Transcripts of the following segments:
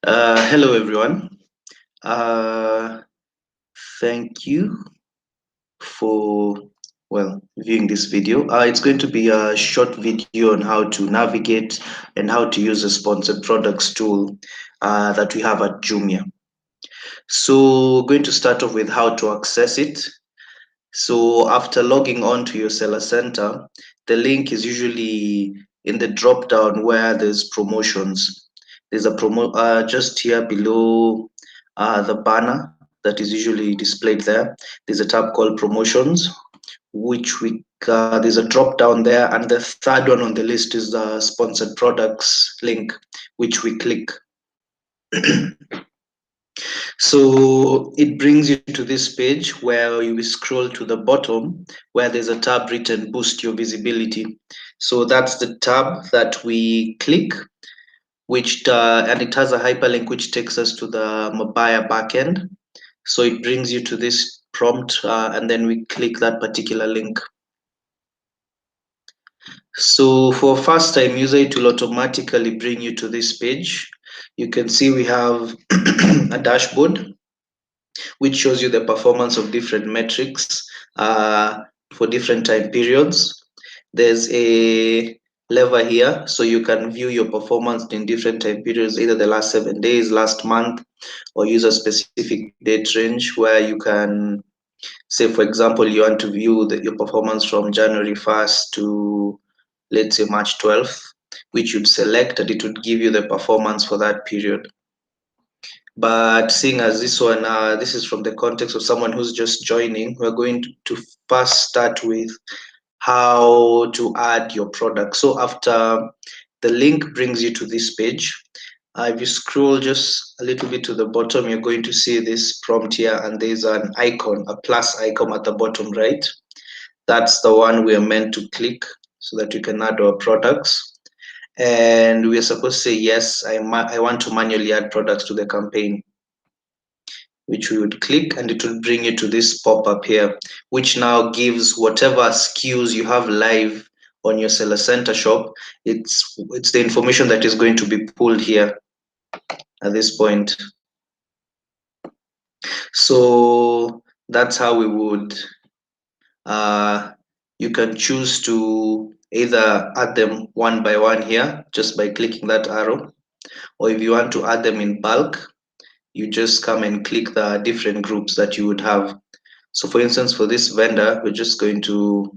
Hello everyone. Uh, Thank you for viewing this video. It's going to be a short video on how to navigate and how to use a sponsored products tool that we have at Jumia. So we're going to start off with how to access it. So after logging on to your seller center, the link is usually in the drop down where there's promotions. There's a just here below the banner that is usually displayed there. There's a tab called promotions, which there's a drop down there, and the third one on the list is the sponsored products link, which we click. So it brings you to this page where you will scroll to the bottom where there's a tab written boost your visibility. So that's the tab that we click, which and it has a hyperlink which takes us to the Mabaya backend. So it brings you to this prompt and then we click that particular link. So for first time user, it will automatically bring you to this page. You can see we have a dashboard which shows you the performance of different metrics for different time periods. There's a lever here, so you can view your performance in different time periods, either the last 7 days, last month, or use a specific date range where you can say, for example, you want to view your performance from January 1st to, let's say, March 12th, which you'd select and it would give you the performance for that period. But seeing as this one, this is from the context of someone who's just joining, we're going to first start with how to add your product. So after the link brings you to this page, if you scroll just a little bit to the bottom, you're going to see this prompt here, and there's an icon, a plus icon at the bottom right. That's the one we are meant to click so that we can add our products. And we are supposed to say, yes, I want to manually add products to the campaign, which we would click, and it will bring you to this pop-up here, which now gives whatever SKUs you have live on your seller center shop. It's the information that is going to be pulled here at this point. So that's how we would you can choose to either add them one by one here just by clicking that arrow, or if you want to add them in bulk, you just come and click the different groups that you would have. So for instance, for this vendor, we're just going to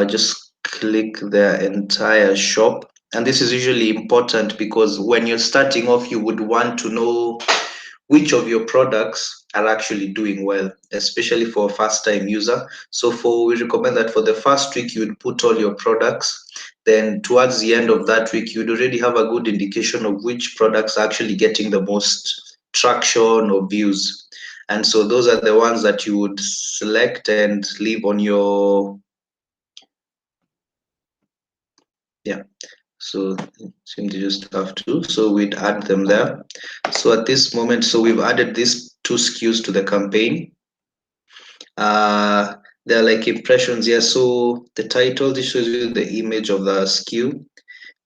just click their entire shop. And this is usually important because when you're starting off, you would want to know which of your products are actually doing well, especially for a first time user. So we recommend that for the first week, you would put all your products. Then towards the end of that week, you'd already have a good indication of which products are actually getting the most traction or views. And so those are the ones that you would select and leave on your, yeah. So seem to just have to, so we'd add them there. So at this moment, so we've added these two SKUs to the campaign. They're like impressions here. So the title, this shows you the image of the SKU.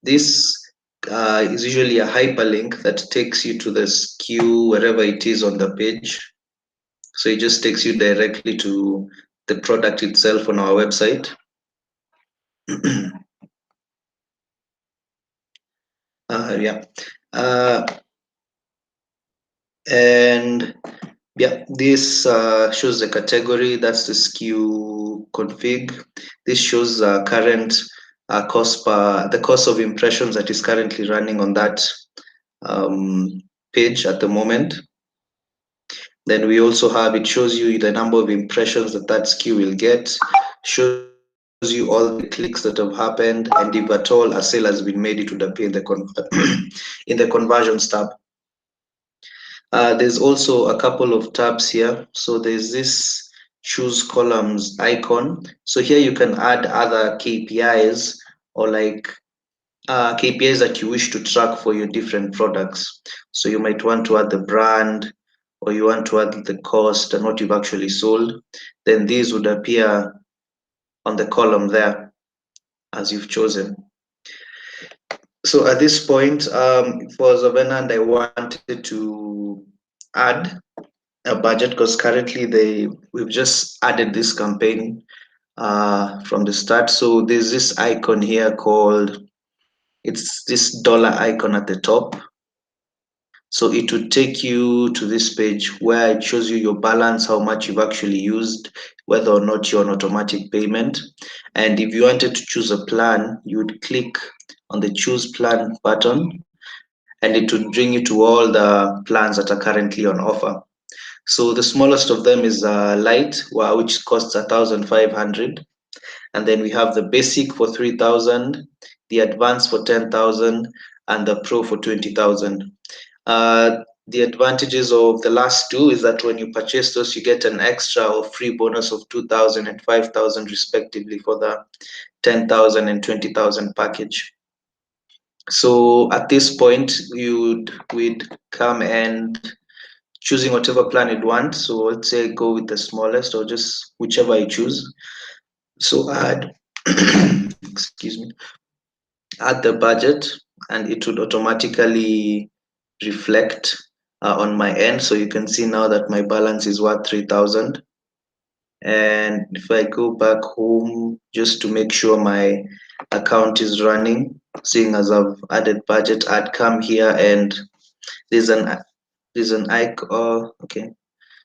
This is usually a hyperlink that takes you to the SKU wherever it is on the page. So it just takes you directly to the product itself on our website. Yeah. And yeah, this shows the category, that's the SKU config. This shows current the cost of impressions that is currently running on that page at the moment. Then we also have, it shows you the number of impressions that SKU will get, shows you all the clicks that have happened, and if at all a sale has been made, it would appear in the in the conversions tab. There's also a couple of tabs here. So there's this choose columns icon. So here you can add other KPIs or like KPIs that you wish to track for your different products. So you might want to add the brand, or you want to add the cost and what you've actually sold. Then these would appear on the column there as you've chosen. So at this point, for Zavenand, I wanted to add a budget because currently we've just added this campaign from the start. So there's this icon here called, it's this dollar icon at the top. So it would take you to this page where it shows you your balance, how much you've actually used, whether or not you're on automatic payment. And if you wanted to choose a plan, you would click on the choose plan button and it would bring you to all the plans that are currently on offer. So the smallest of them is Lite, which costs 1,500. And then we have the basic for 3,000, the advanced for 10,000, and the pro for 20,000. The advantages of the last two is that when you purchase those, you get an extra or free bonus of 2,000 and 5,000 respectively for the 10,000 and 20,000 package. So at this point, we'd come and choosing whatever plan you'd want. So let's say go with the smallest or just whichever you choose. So add, excuse me, add the budget and it would automatically reflect on my end. So you can see now that my balance is worth 3,000. And if I go back home just to make sure my account is running, seeing as I've added budget, I'd come here and there's an icon. Okay.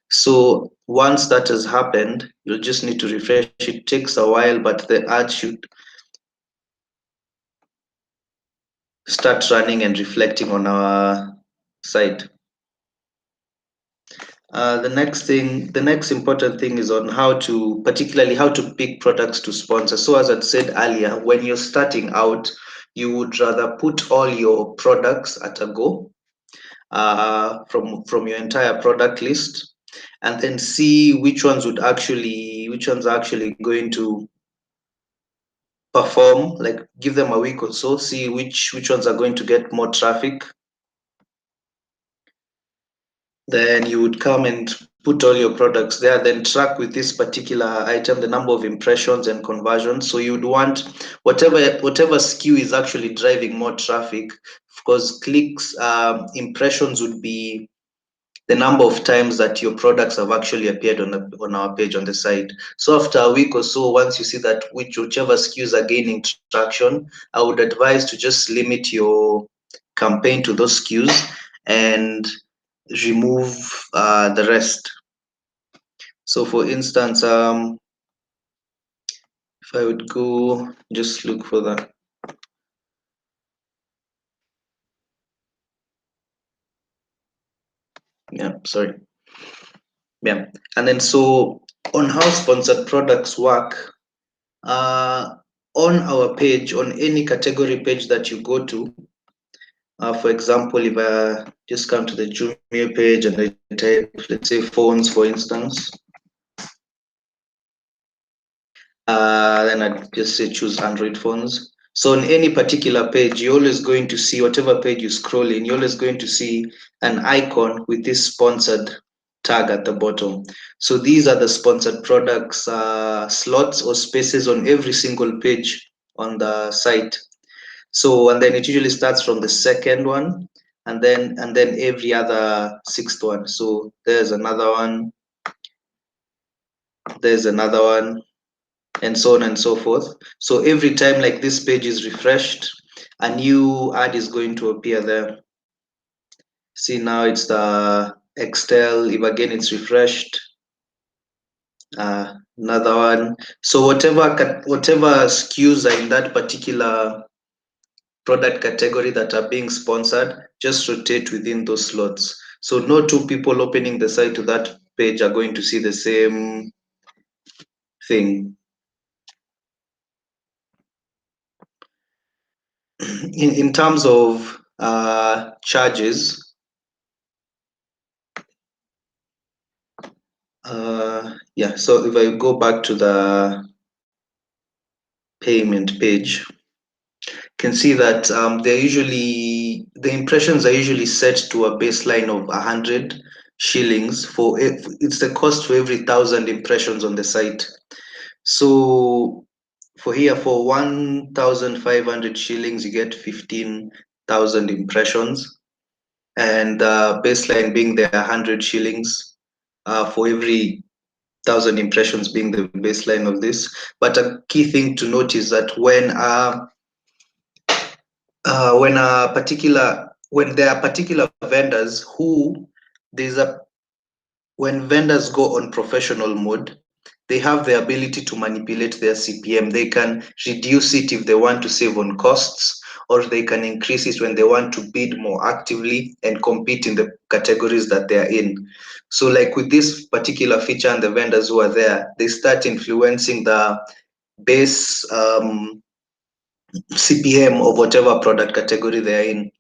So once that has happened, you'll just need to refresh. It takes a while, but the ad should start running and reflecting on our site. The next important thing is on particularly how to pick products to sponsor. So as I said earlier, when you're starting out, you would rather put all your products at a go from your entire product list, and then see which ones are actually going to perform, like give them a week or so, see which ones are going to get more traffic. Then you would come and put all your products there, then track with this particular item the number of impressions and conversions. So you would want whatever SKU is actually driving more traffic. Of course, clicks, impressions would be the number of times that your products have actually appeared on our page on the site. So after a week or so, once you see that whichever SKUs are gaining traction, I would advise to just limit your campaign to those SKUs and remove the rest. So for instance, if I would go just look for that. Yeah, sorry. Yeah. And then so on how sponsored products work, uh, on our page, on any category page that you go to, for example, if I just come to the Jumia page and I type, let's say phones, for instance, then I just say choose Android phones. So on any particular page, you're always going to see, whatever page you scroll in, you're always going to see an icon with this sponsored tag at the bottom. So these are the sponsored products slots or spaces on every single page on the site. So and then it usually starts from the second one and then every other sixth one. So there's another one, and so on and so forth. So every time like this page is refreshed, a new ad is going to appear there. See, now it's the Excel. If again it's refreshed, another one. So whatever SKUs are in that particular product category that are being sponsored, just rotate within those slots. So no two people opening the site to that page are going to see the same thing. In terms of charges, yeah, so if I go back to the payment page, you can see that the impressions are usually set to a baseline of 100 shillings for it's the cost for every 1,000 impressions on the site. So for here, for 1,500 shillings, you get 15,000 impressions, and baseline being the 100 shillings for every 1,000 impressions being the baseline of this. But a key thing to note is that when there are particular vendors who there's a when vendors go on professional mode, they have the ability to manipulate their CPM. They can reduce it if they want to save on costs, or they can increase it when they want to bid more actively and compete in the categories that they are in. So, like with this particular feature and the vendors who are there, they start influencing the base CPM of whatever product category they're in.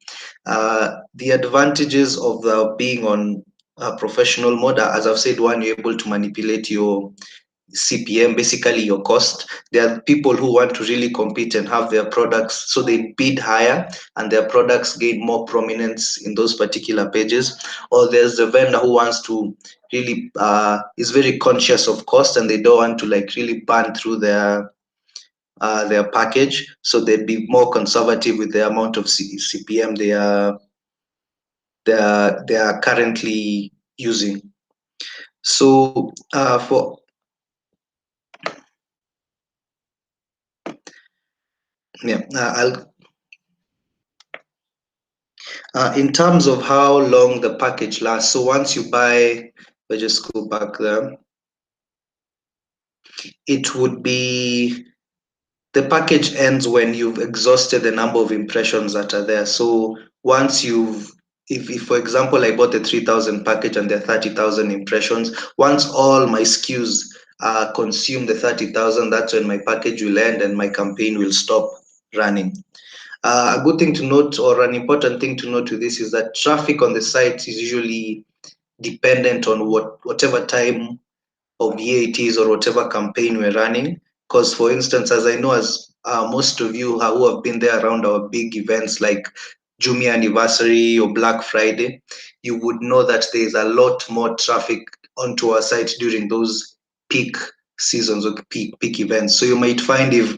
The advantages of being on a professional mode, as I've said, one, you're able to manipulate your CPM, basically your cost. There are people who want to really compete and have their products, so they bid higher and their products gain more prominence in those particular pages. Or there's the vendor who wants to really is very conscious of cost, and they don't want to like really burn through their package, so they'd be more conservative with the amount of CPM they are currently using. So for yeah, I'll in terms of how long the package lasts. So once you buy, let's just go back there. It would be the package ends when you've exhausted the number of impressions that are there. So once if for example I bought the 3,000 package and there are 30,000 impressions, once all my SKUs consume the 30,000, that's when my package will end and my campaign will stop running. A good thing to note, or an important thing to note with this, is that traffic on the site is usually dependent on whatever time of year it is or whatever campaign we're running. Because, for instance, as I know, as most of you who have been there around our big events like Jumia Anniversary or Black Friday, you would know that there's a lot more traffic onto our site during those peak seasons or peak events. So you might find if,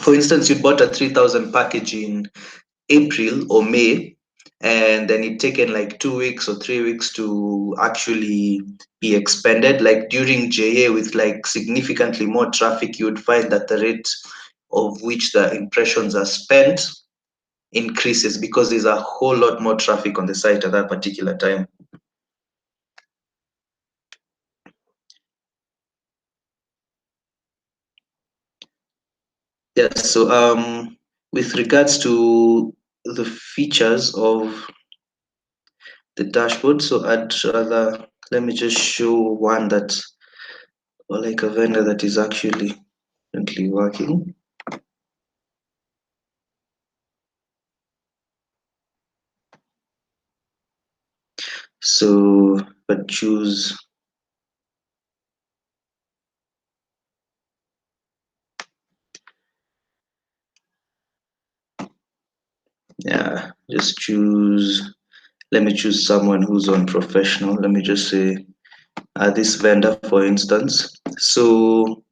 for instance, you bought a 3,000 package in April or May, and then it taken like 2 weeks or 3 weeks to actually be expanded. Like during JA with like significantly more traffic, you would find that the rate of which the impressions are spent increases because there's a whole lot more traffic on the site at that particular time. Yes, so with regards to the features of the dashboard, so I'd rather, let me just show one that, or like a vendor that is actually currently working. So but choose, yeah, just choose, let me choose someone who's on professional. Let me just say this vendor, for instance. So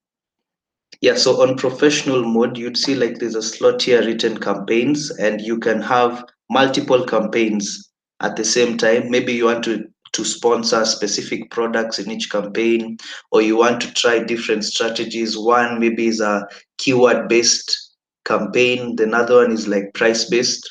yeah, so on professional mode, you'd see like there's a slot here written campaigns, and you can have multiple campaigns at the same time. Maybe you want to sponsor specific products in each campaign, or you want to try different strategies. One maybe is a keyword based campaign, the other one is like price based,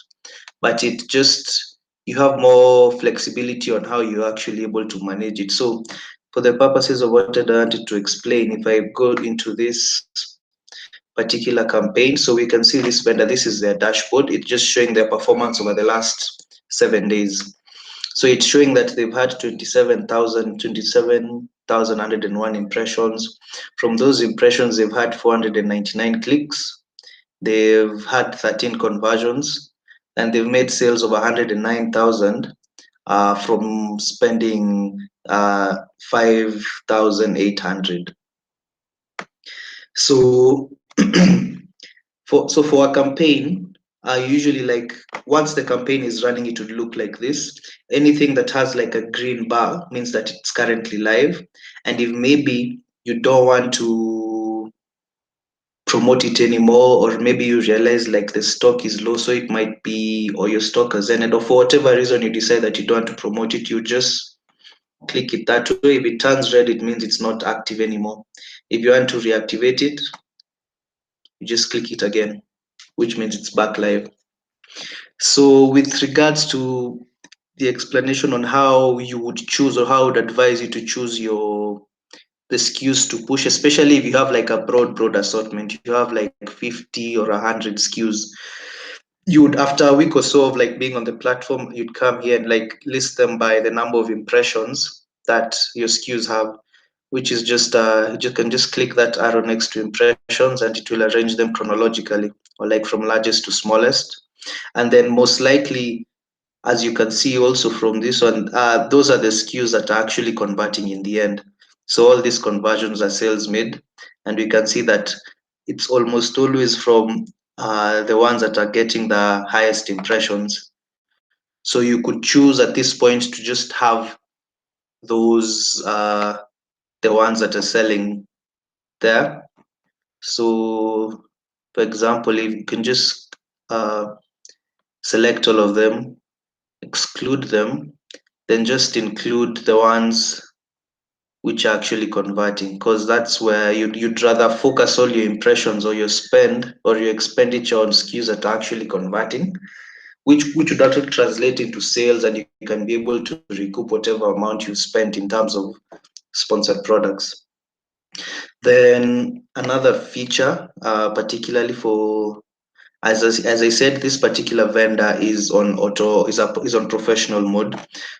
but it just, you have more flexibility on how you're actually able to manage it. So for the purposes of what I wanted to explain, if I go into this particular campaign, so we can see this vendor, this is their dashboard. It's just showing their performance over the last 7 days. So it's showing that they've had 27,101 impressions. From those impressions, they've had 499 clicks. They've had 13 conversions, and they've made sales of 109,000 from spending 5,800. So for a campaign, usually like once the campaign is running, it would look like this. Anything that has like a green bar means that it's currently live. And if maybe you don't want to promote it anymore, or maybe you realize like the stock is low, so it might be, or your stock has ended, or for whatever reason you decide that you don't want to promote it, you just click it that way. If it turns red, it means it's not active anymore. If you want to reactivate it, you just click it again, which means it's back live. So with regards to the explanation on how you would choose, or how I would advise you to choose the SKUs to push, especially if you have like a broad assortment, you have like 50 or 100 SKUs, you would, after a week or so of like being on the platform, you'd come here and like list them by the number of impressions that your SKUs have, which is just you can just click that arrow next to impressions and it will arrange them chronologically, or like from largest to smallest. And then most likely, as you can see also from this one, those are the SKUs that are actually converting in the end. So all these conversions are sales made, and we can see that it's almost always from the ones that are getting the highest impressions. So you could choose at this point to just have those the ones that are selling there. So for example, if you can just select all of them, exclude them, then just include the ones which are actually converting, because that's where you'd rather focus all your impressions or your spend or your expenditure on SKUs that are actually converting, which would actually translate into sales, and you can be able to recoup whatever amount you spent in terms of sponsored products. Then another feature, particularly for, as I said, this particular vendor is on is on professional mode,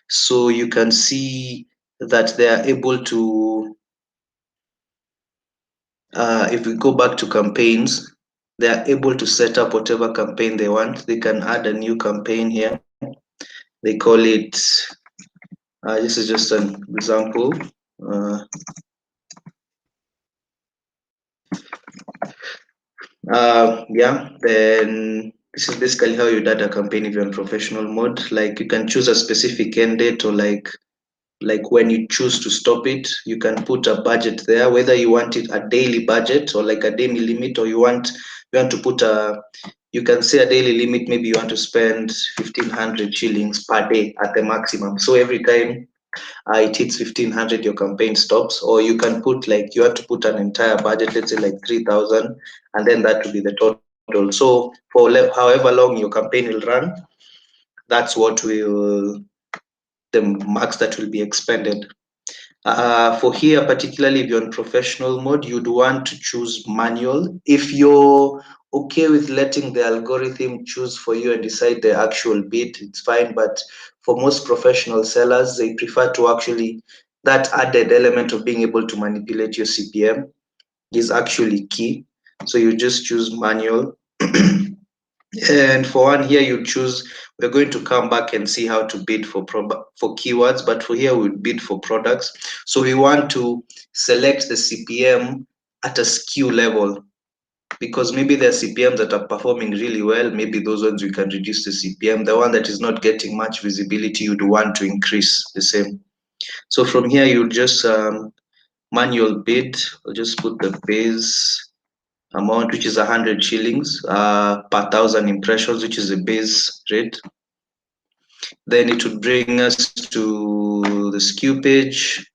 so you can see that they are able to. If we go back to campaigns, they are able to set up whatever campaign they want. They can add a new campaign here. They call it. This is just an example. Uh, yeah, then this is basically how you data campaign if you're in professional mode. Like you can choose a specific end date, or like when you choose to stop it, you can put a budget there, whether you want it a daily budget or like a daily limit, or you want to put a, you can say a daily limit, maybe you want to spend 1,500 shillings per day at the maximum. So every time it hits 1,500, your campaign stops. Or you can put like, you have to put an entire budget, let's say like 3,000, and then that will be the total. So for however long your campaign will run, that's what will the max that will be expended. For here, particularly if you're in professional mode, you'd want to choose manual. If you're okay with letting the algorithm choose for you and decide the actual bid, it's fine. But for most professional sellers, they prefer to actually, that added element of being able to manipulate your CPM is actually key. So you just choose manual. And for one here, you choose, we're going to come back and see how to bid for keywords, but for here we bid for products. So we want to select the CPM at a SKU level, because maybe there are CPMs that are performing really well. Maybe those ones we can reduce the CPM. The one that is not getting much visibility, you'd want to increase the same. So from here, you just manual bid. I'll just put the base amount, which is 100 shillings per thousand impressions, which is the base rate. Then it would bring us to the SKU page.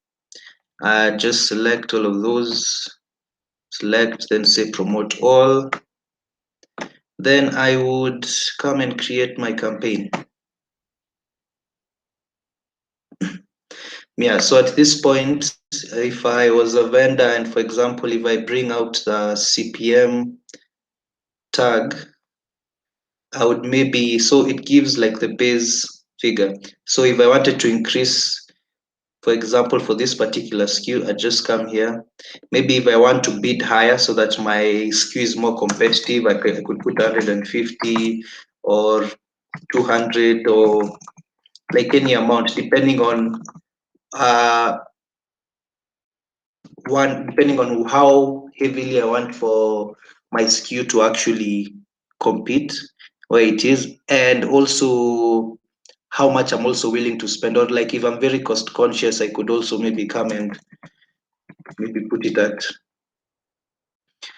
Just select all of those, select, then say promote all. Then I would come and create my campaign. Yeah, so at this point, if I was a vendor, and for example, if I bring out the CPM tag, I would maybe, so it gives like the base figure. So if I wanted to increase, for example, for this particular SKU, I just come here. Maybe if I want to bid higher so that my SKU is more competitive, I could put 150 or 200 or like any amount, depending on depending on how heavily I want for my SKU to actually compete where it is, and also how much I'm also willing to spend. Or like if I'm very cost conscious, I could also maybe come and maybe put it at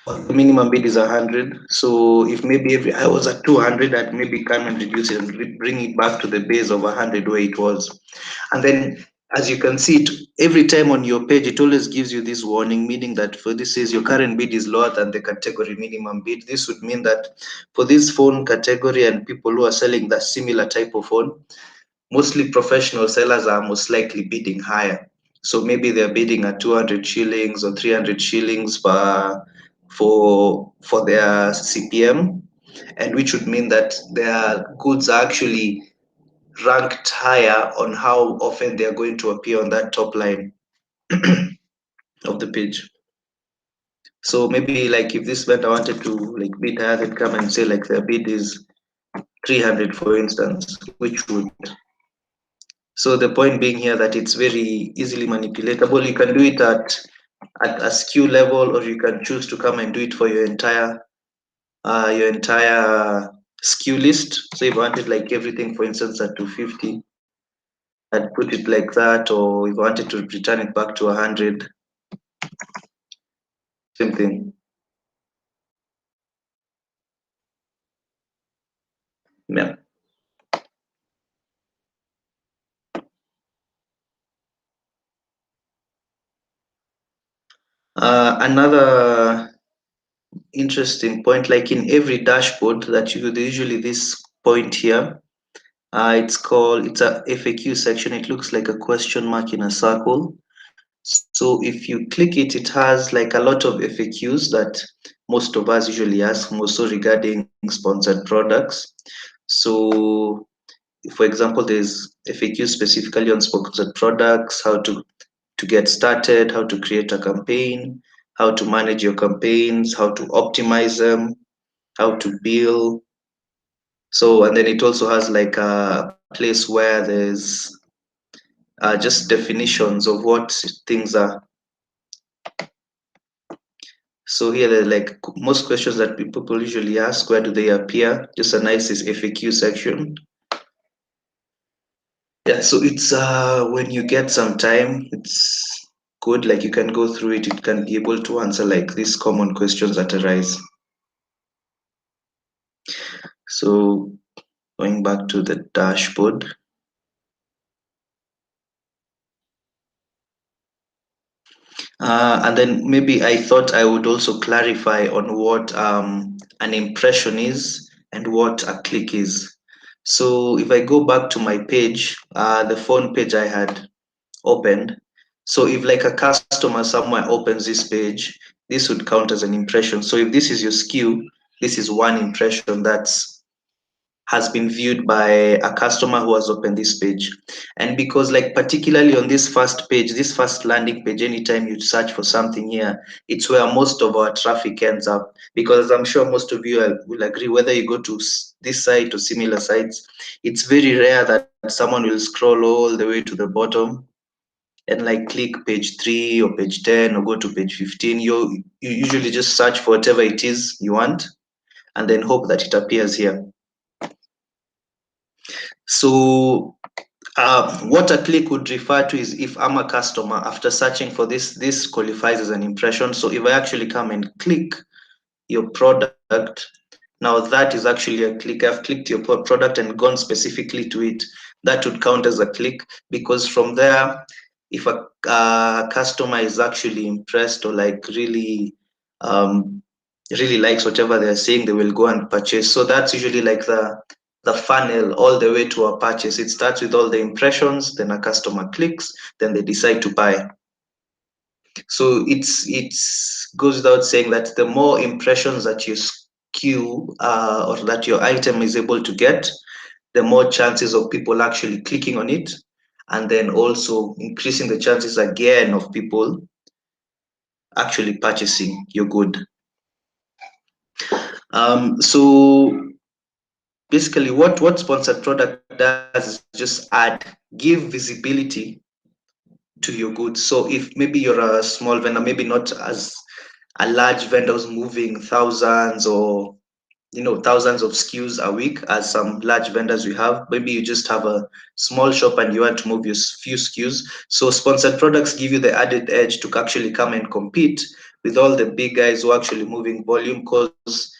The minimum bid is 100. So if maybe every I was at 200, I'd maybe come and reduce it and bring it back to the base of 100 where it was. And then, as you can see, every time on your page, it always gives you this warning, meaning that for this is your current bid is lower than the category minimum bid. This would mean that for this phone category and people who are selling that similar type of phone, mostly professional sellers are most likely bidding higher. So maybe they're bidding at 200 shillings or 300 shillings for their CPM, and which would mean that their goods are actually ranked higher on how often they are going to appear on that top line of the page. So maybe like if this vendor wanted to like bid higher, they'd come and say like their bid is 300, for instance, which would. So the point being here that it's very easily manipulatable. You can do it at a SKU level, or you can choose to come and do it for your entire SKU list. So if you wanted like everything, for instance, at 250, I'd put it like that, or if I wanted to return it back to 100, same thing. Yeah. Another interesting point, like in every dashboard that you usually this point here, it's a FAQ section. It looks like a question mark in a circle. So if you click it, it has like a lot of FAQs that most of us usually ask, also regarding sponsored products. So for example, there's FAQ specifically on sponsored products, how to get started, how to create a campaign, how to manage your campaigns, how to optimize them, how to bill. So, and then it also has like a place where there's just definitions of what things are. So here, like most questions that people usually ask, where do they appear? Just a nice FAQ section. Yeah, so it's when you get some time, it's good. Like you can go through it. It can be able to answer like these common questions that arise. So going back to the dashboard. And then maybe I thought I would also clarify on what an impression is and what a click is. So if I go back to my page, the phone page I had opened. So if like a customer somewhere opens this page, this would count as an impression. So if this is your SKU, this is one impression that's has been viewed by a customer who has opened this page. And because like particularly on this first page, this first landing page, anytime you search for something here, it's where most of our traffic ends up. Because I'm sure most of you will agree, whether you go to this site or similar sites, it's very rare that someone will scroll all the way to the bottom and like click page 3 or page 10 or go to page 15. You usually just search for whatever it is you want and then hope that it appears here. So what a click would refer to is if I'm a customer, after searching for this qualifies as an impression. So if I actually come and click your product, now that is actually a click. I've clicked your product and gone specifically to it. That would count as a click, because from there, if a customer is actually impressed or like really likes whatever they're seeing, they will go and purchase. So that's usually like the funnel all the way to a purchase. It starts with all the impressions, then a customer clicks, then they decide to buy. So it's goes without saying that the more impressions that you SKU or that your item is able to get, the more chances of people actually clicking on it, and then also increasing the chances again of people actually purchasing your good. So basically, what sponsored product does is just give visibility to your goods. So if maybe you're a small vendor, maybe not as a large vendor who's moving thousands or thousands of SKUs a week as some large vendors we have. Maybe you just have a small shop and you want to move your few SKUs. So sponsored products give you the added edge to actually come and compete with all the big guys who are actually moving volume, because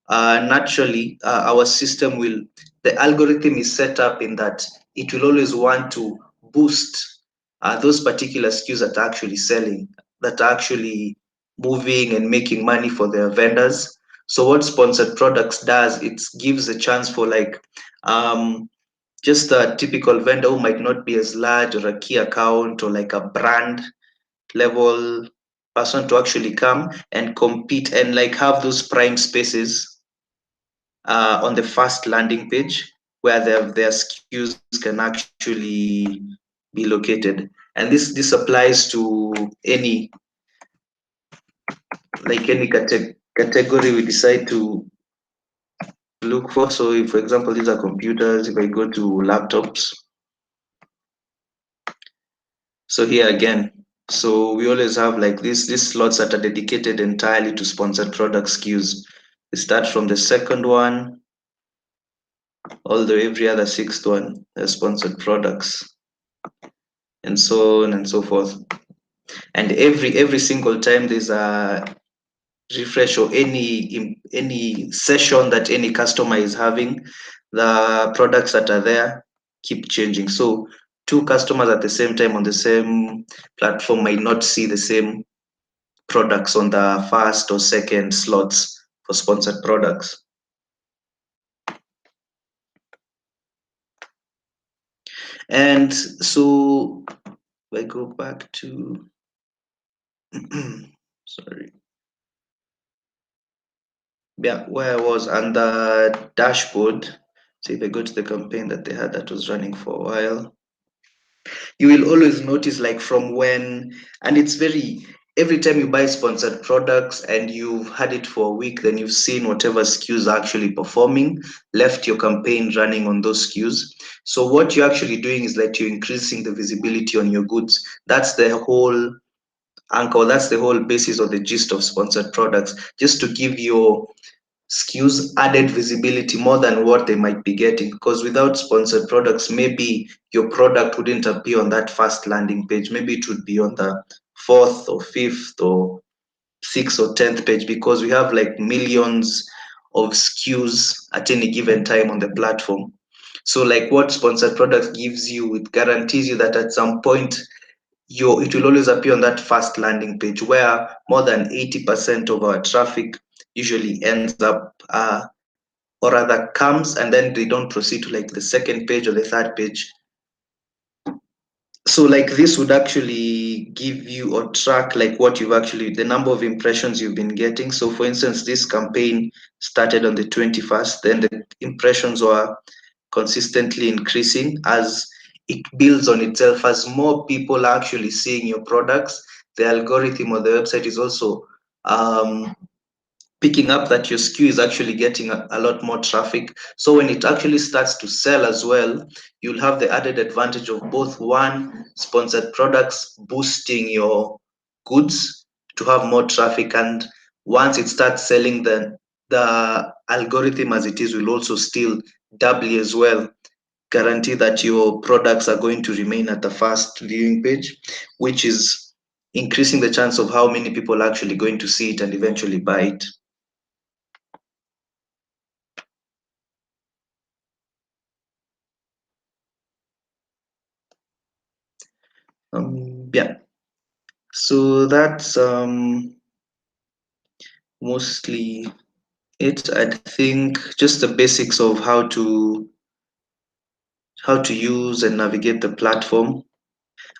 naturally our system will, the algorithm is set up in that it will always want to boost those particular SKUs that are actually selling, that are actually moving and making money for their vendors. So what sponsored products does, it gives a chance for like just a typical vendor who might not be as large, or a key account, or like a brand level person, to actually come and compete and like have those prime spaces on the first landing page where their SKUs can actually be located. And this applies to any, like any category we decide to look for. So if, for example, these are computers, if I go to laptops, so here again, so we always have like these slots that are dedicated entirely to sponsored product SKUs. We start from the second one all the way every other sixth one, the sponsored products, and so on and so forth. And every single time there's a refresh or any session that any customer is having, the products that are there keep changing. So two customers at the same time on the same platform might not see the same products on the first or second slots for sponsored products. And so I go back to sorry, yeah, where I was on the dashboard. So if I go to the campaign that they had that was running for a while, you will always notice like from when, and it's very, every time you buy sponsored products and you've had it for a week, then you've seen whatever SKUs are actually performing, left your campaign running on those SKUs. So what you're actually doing is like you're increasing the visibility on your goods. That's the whole anchor, that's the whole basis of the gist of sponsored products, just to give your SKUs added visibility more than what they might be getting. Because without sponsored products, maybe your product wouldn't appear on that first landing page. Maybe it would be on the fourth or fifth or sixth or 10th page, because we have like millions of SKUs at any given time on the platform. So like what sponsored products gives you, it guarantees you that at some point it will always appear on that first landing page, where more than 80% of our traffic usually ends up or rather comes, and then they don't proceed to like the second page or the third page. So like this would actually give you or track like what you've actually, the number of impressions you've been getting. So for instance, this campaign started on the 21st, then the impressions were consistently increasing as it builds on itself. As more people are actually seeing your products, the algorithm or the website is also picking up that your SKU is actually getting a lot more traffic. So when it actually starts to sell as well, you'll have the added advantage of both, one, sponsored products boosting your goods to have more traffic, and once it starts selling, then the algorithm as it is will also still doubly as well guarantee that your products are going to remain at the first viewing page, which is increasing the chance of how many people are actually going to see it and eventually buy it. Yeah, so that's mostly it. I think just the basics of how to use and navigate the platform.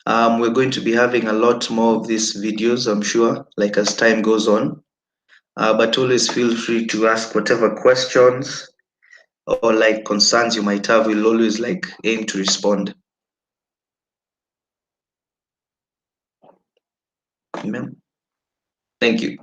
We're going to be having a lot more of these videos, I'm sure, like as time goes on. But always feel free to ask whatever questions or like concerns you might have. We'll always like aim to respond. Amen. Thank you.